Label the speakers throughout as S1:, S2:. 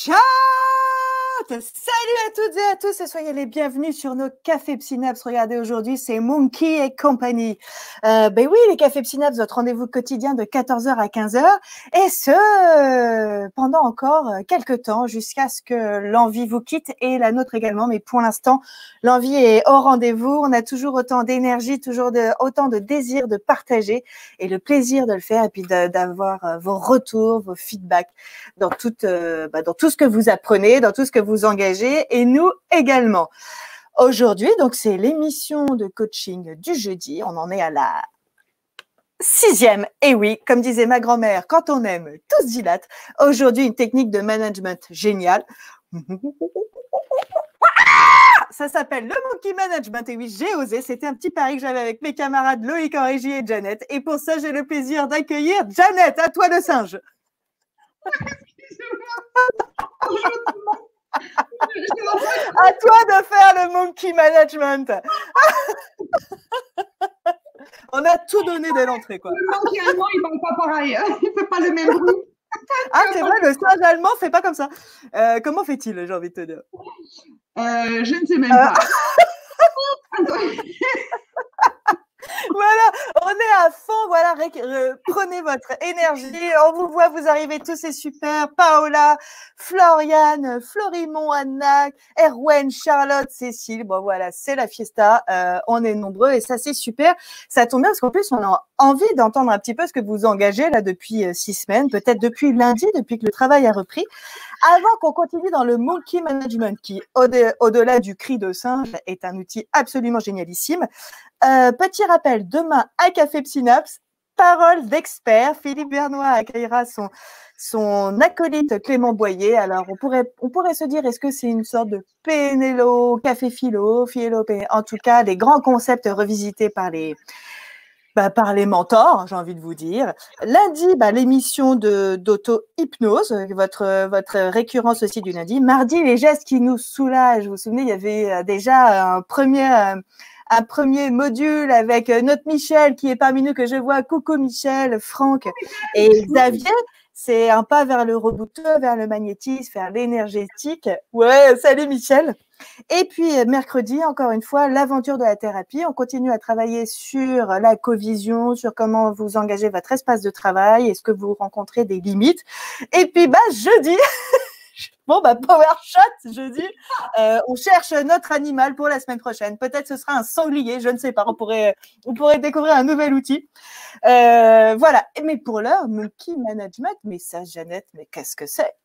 S1: Chat! Salut à toutes et à tous et soyez les bienvenus sur nos Cafés Psynaps. Regardez, aujourd'hui, c'est Monkey et compagnie. Ben oui, les Cafés Psynaps, votre rendez-vous quotidien de 14h à 15h et ce, pendant encore quelques temps jusqu'à ce que l'envie vous quitte et la nôtre également. Mais pour l'instant, l'envie est au rendez-vous. On a toujours autant d'énergie, toujours autant de désir de partager et le plaisir de le faire et puis d'avoir vos retours, vos feedbacks dans tout ce que vous apprenez, dans tout ce que vous engagez et nous également. Aujourd'hui, donc c'est l'émission de coaching du jeudi. On en est à la 6e. Et oui, comme disait ma grand-mère, quand on aime, tout se dilate. Aujourd'hui, une technique de management géniale. Ça s'appelle le monkey management. Et oui, j'ai osé. C'était un petit pari que j'avais avec mes camarades Loïc en régie et Jeannette. Et pour ça, j'ai le plaisir d'accueillir Jeannette. À toi le singe. À toi de faire le monkey management. On a tout donné dès l'entrée, quoi.
S2: Le monkey allemand, il parle pas pareil. Il fait pas le même bruit.
S1: Ah, c'est vrai, le singe allemand fait pas comme ça. Comment fait-il, j'ai envie de te dire?
S2: Je ne sais même pas.
S1: Voilà, on est à fond, voilà, prenez votre énergie, on vous voit, vous arrivez tous, c'est super, Paola, Floriane, Florimond, Anna, Erwen, Charlotte, Cécile, bon voilà, c'est la fiesta, on est nombreux et ça c'est super, ça tombe bien parce qu'en plus on a envie d'entendre un petit peu ce que vous engagez là depuis 6 semaines, peut-être depuis lundi, depuis que le travail a repris. Avant qu'on continue dans le monkey management qui, au-delà du cri de singe, est un outil absolument génialissime. Petit rappel, demain à Café Psynaps, parole d'expert, Philippe Bernois accueillera son acolyte Clément Boyer. Alors, on pourrait se dire, est-ce que c'est une sorte de Pénélo, Café Philo, en tout cas, des grands concepts revisités par les mentors, j'ai envie de vous dire. Lundi, l'émission d'auto-hypnose, votre récurrence aussi du lundi. Mardi, les gestes qui nous soulagent. Vous vous souvenez, il y avait déjà un premier module avec notre Michel qui est parmi nous, que je vois. Coucou Michel, Franck et Xavier. C'est un pas vers le rebouteux, vers le magnétisme, vers l'énergétique. Ouais, salut Michel. Et puis, mercredi, encore une fois, l'aventure de la thérapie. On continue à travailler sur la covision, sur comment vous engagez votre espace de travail, est-ce que vous rencontrez des limites. Et puis, jeudi, power shot, jeudi, on cherche notre animal pour la semaine prochaine. Peut-être ce sera un sanglier, je ne sais pas. On pourrait découvrir un nouvel outil. Voilà. Mais pour l'heure, monkey management, mais ça, Jeannette, mais qu'est-ce que c'est?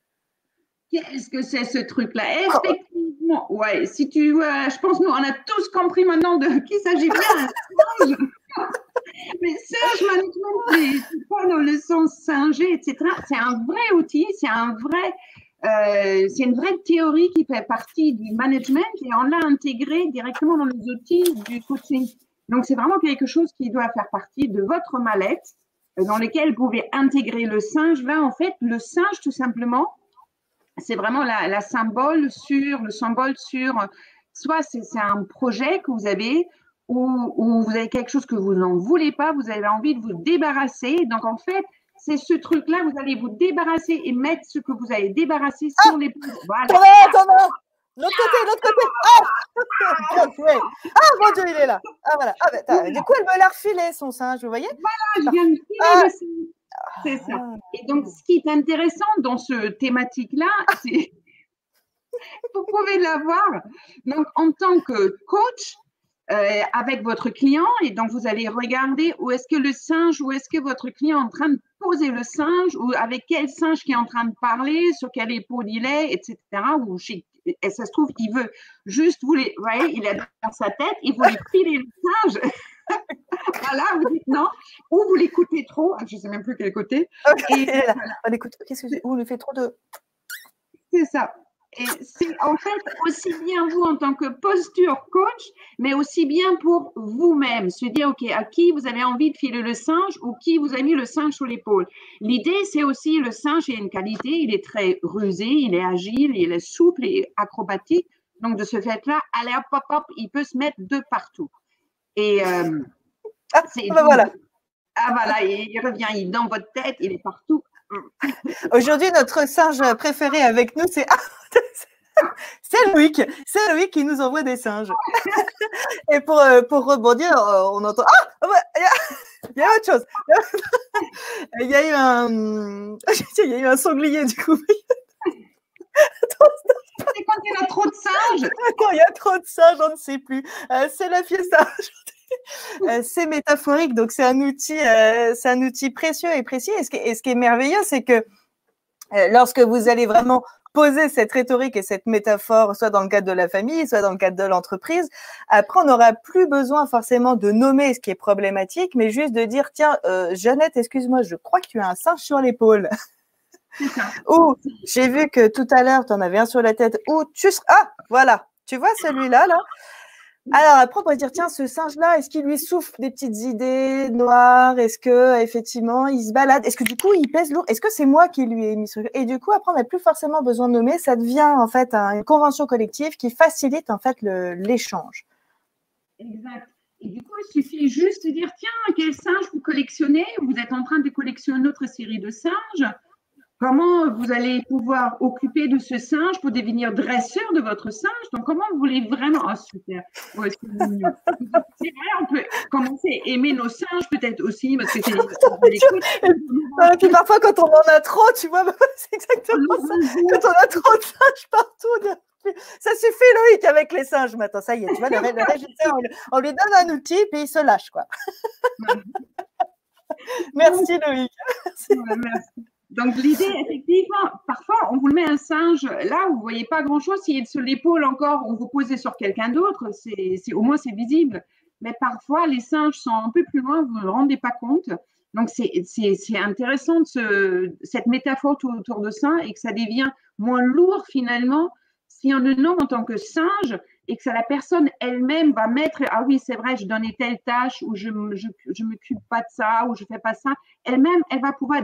S2: Qu'est-ce que c'est ce truc-là? Effectivement, ouais. Si tu, je pense nous, on a tous compris maintenant de qui s'agit bien. Mais singe management, c'est pas dans le sens singer, etc. C'est un vrai outil, c'est une vraie théorie qui fait partie du management et on l'a intégré directement dans les outils du coaching. Donc, c'est vraiment quelque chose qui doit faire partie de votre mallette dans lequel vous pouvez intégrer le singe. Là, en fait, le singe, tout simplement, c'est vraiment le symbole sur, soit c'est un projet que vous avez ou vous avez quelque chose que vous n'en voulez pas, vous avez envie de vous débarrasser. Donc, en fait, c'est ce truc-là, vous allez vous débarrasser et mettre ce que vous avez débarrassé sur les poules. Voilà.
S1: L'autre côté. Bien joué. Ah, mon Dieu, il est là. Ah, voilà. Du coup, elle me l'a refilé, son singe, vous voyez?
S2: Voilà, je viens de filer le singe. C'est ça. Et donc, ce qui est intéressant dans ce thématique-là, c'est vous pouvez l'avoir. Donc, en tant que coach, avec votre client, et donc vous allez regarder où est-ce que le singe, où est-ce que votre client est en train de poser le singe, ou avec quel singe qui est en train de parler, sur quelle épaule il est, etc. Et ça se trouve, il veut juste vous voyez, il est dans sa tête, il veut lui filer le singe. Voilà, vous dites non, ou vous l'écoutez trop, je ne sais même plus quel côté.
S1: Okay, et voilà. On écoute, on lui fait trop de.
S2: C'est ça. Et c'est en fait aussi bien vous en tant que posture coach, mais aussi bien pour vous-même. Se dire, OK, à qui vous avez envie de filer le singe ou qui vous a mis le singe sur l'épaule. L'idée, c'est aussi le singe, il a une qualité, il est très rusé, il est agile, il est souple et acrobatique. Donc, de ce fait-là, allez hop, hop, hop, il peut se mettre de partout. Et
S1: voilà.
S2: voilà, il revient, il est dans votre tête, il est partout.
S1: Aujourd'hui, notre singe préféré avec nous, c'est Loïc. C'est Loïc qui nous envoie des singes. Et pour rebondir, on entend il y a autre chose. Il y a eu un sanglier du coup.
S2: C'est quand il y a trop de singes.
S1: Quand il y a trop de singes, on ne sait plus. C'est la fiesta. C'est métaphorique, donc c'est un outil précieux et précis. Et ce qui est merveilleux, c'est que lorsque vous allez vraiment poser cette rhétorique et cette métaphore, soit dans le cadre de la famille, soit dans le cadre de l'entreprise, après, on n'aura plus besoin forcément de nommer ce qui est problématique, mais juste de dire, tiens, Jeannette, excuse-moi, je crois que tu as un singe sur l'épaule. Ou, j'ai vu que tout à l'heure, tu en avais un sur la tête. Ou, ah, voilà, tu vois celui-là, là. Alors après, on pourrait dire, tiens, ce singe-là, est-ce qu'il lui souffle des petites idées noires? Est-ce que effectivement, il se balade? Est-ce que du coup, il pèse lourd? Est-ce que c'est moi qui lui ai mis sur... Et du coup, après, on n'a plus forcément besoin de nommer. Ça devient en fait une convention collective qui facilite en fait l'échange.
S2: Exact. Et du coup, il suffit juste de dire, tiens, quel singe vous collectionnez? Vous êtes en train de collectionner une autre série de singes. Comment vous allez pouvoir occuper de ce singe pour devenir dresseur de votre singe? Donc, comment vous voulez vraiment… Oh, super! Ouais, c'est mignon. C'est vrai, on peut commencer à aimer nos singes peut-être aussi, parce que c'est…
S1: Et puis parfois, quand on en a trop, tu vois, c'est exactement ça. Quand on a trop de singes partout, ça suffit, Loïc, avec les singes maintenant. Ça y est, tu vois, le régisseur, on lui donne un outil, puis il se lâche, quoi. Merci, Loïc.
S2: Ouais, merci. Donc, l'idée, effectivement, parfois, on vous met un singe là où vous ne voyez pas grand-chose. S'il est sur l'épaule encore, on vous pose sur quelqu'un d'autre. Au moins, c'est visible. Mais parfois, les singes sont un peu plus loin, vous ne vous rendez pas compte. Donc, c'est intéressant cette métaphore autour de ça et que ça devient moins lourd finalement si on le nomme en tant que singe et que la personne elle-même va mettre, ah oui, c'est vrai, je donnais telle tâche ou je m'occupe pas de ça ou je fais pas ça. Elle-même, elle va pouvoir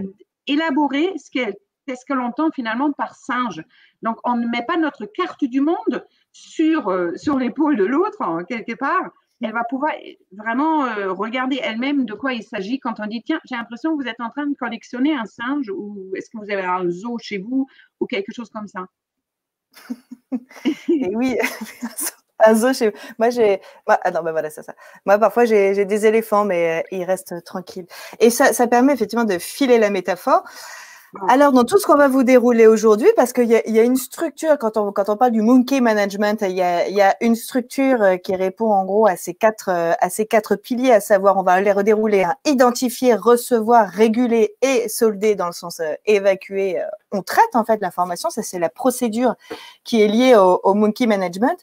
S2: élaborer qu'est-ce que l'on entend finalement par singe. Donc, on ne met pas notre carte du monde sur l'épaule de l'autre, quelque part. Elle va pouvoir vraiment regarder elle-même de quoi il s'agit quand on dit, tiens, j'ai l'impression que vous êtes en train de collectionner un singe ou est-ce que vous avez un zoo chez vous ou quelque chose comme ça.
S1: Et oui, un zoo chez moi, non, ben voilà, c'est ça. Moi, parfois, j'ai des éléphants, mais ils restent tranquilles. Et ça permet effectivement de filer la métaphore. Alors, dans tout ce qu'on va vous dérouler aujourd'hui, parce qu'il y a une structure, quand on parle du monkey management, il y a une structure qui répond en gros à ces quatre piliers, à savoir, on va les redérouler, hein, identifier, recevoir, réguler et solder dans le sens évacuer. On traite en fait l'information, ça c'est la procédure qui est liée au monkey management.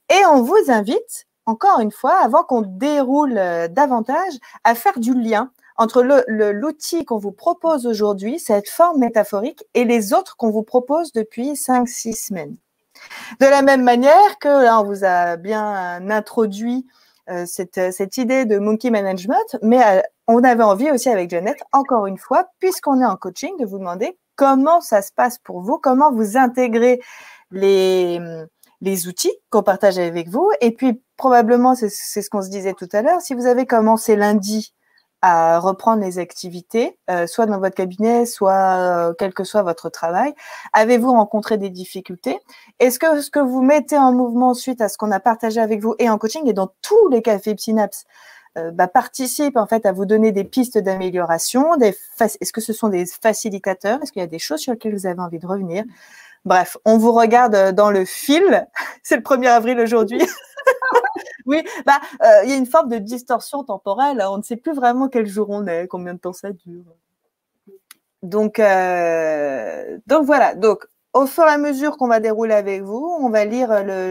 S1: Et on vous invite, encore une fois, avant qu'on déroule davantage, à faire du lien entre l'outil qu'on vous propose aujourd'hui, cette forme métaphorique, et les autres qu'on vous propose depuis 5-6 semaines. De la même manière que là, on vous a bien introduit cette idée de monkey management, mais on avait envie aussi avec Jeannette, encore une fois, puisqu'on est en coaching, de vous demander comment ça se passe pour vous, comment vous intégrez les outils qu'on partage avec vous. Et puis, probablement, c'est ce qu'on se disait tout à l'heure, si vous avez commencé lundi à reprendre les activités, soit dans votre cabinet, soit quel que soit votre travail. Avez-vous rencontré des difficultés? Est-ce que ce que vous mettez en mouvement suite à ce qu'on a partagé avec vous et en coaching et dans tous les cafés Synapse participe en fait à vous donner des pistes d'amélioration? Est-ce que ce sont des facilitateurs? Est-ce qu'il y a des choses sur lesquelles vous avez envie de revenir? Bref, on vous regarde dans le fil. C'est le 1er avril aujourd'hui. Oui, il y a une forme de distorsion temporelle. On ne sait plus vraiment quel jour on est, combien de temps ça dure. Donc voilà. Donc, au fur et à mesure qu'on va dérouler avec vous, on va lire le